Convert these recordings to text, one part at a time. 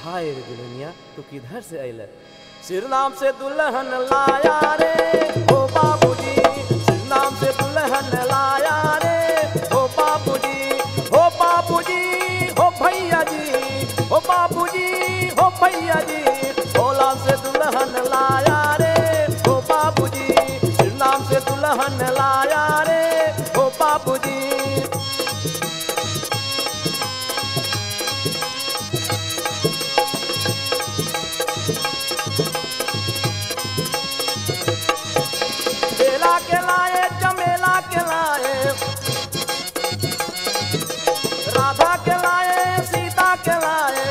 हाय रे दुल्हनिया तू किधर से अल? सिर नाम से दुल्हन लाया रे ओ बाबूजी, सिर नाम से दुल्हन लाया रे ओ बाबूजी, हो बाबूजी हो भैया जी, हो बाबूजी हो भैया जी, भोला से दुल्हन लाया रे ओ बाबूजी, सिर नाम से दुल्हन लाया रे ओ बाबूजी। बेला के लाए चमेला के लाए, राधा के लाए सीता के लाए,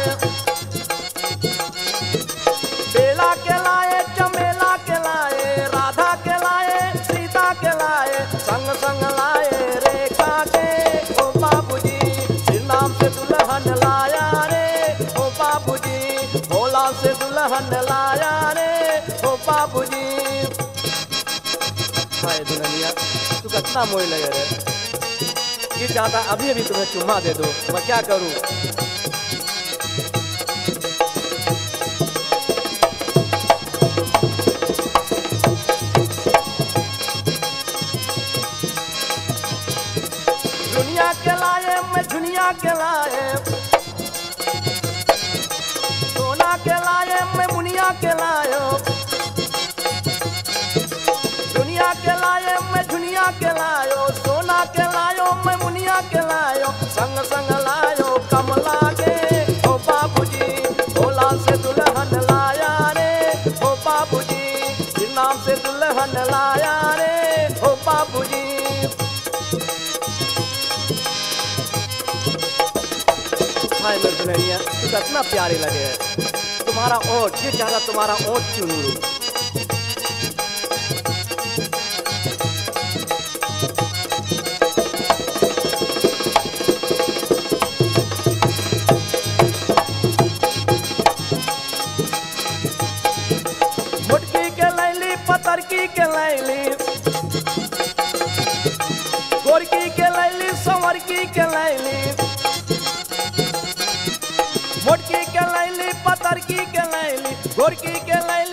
बेला के लाए चमेला के लाए, राधा के लाए सीता के लाए, संग संग लाए रेखा के ओ बाबूजी, सिर नाम से दुल्हन लाया रे ओ बाबूजी, भोला से दुल्हन लाया रे ओ बाबूजी। हाय दुल्हनिया तू कितना मोह लगे रे, ये चाहता अभी अभी तुम्हें चुम्मा दे दो, मैं क्या करूं? दुनिया के लाए मैं दुनिया के लाए, सोना के लाए मैं मुनिया के लायो, दुनिया के लाए मैं दुनिया के लायो, सोना के लायो मैं मुनिया के लायो, संग संग लायो कमला के ओ बाबूजी, भोला से दुल्हन लाया रे ओ बाबूजी, सिर नाम से दुल्हन लाया रे ओ बाबूजी। हाय मेरी दुल्हनिया तू कितना प्यारी लगे है, तुम्हारा ओठ ये चाहता तुम्हारा ओठ चुन लूं। मुटकी के लैली पतरकी के लैली, गोरकी के लैली संवरकी के लैली, मुटकी के लैली पतरकी के लैली, गोरकी के लैली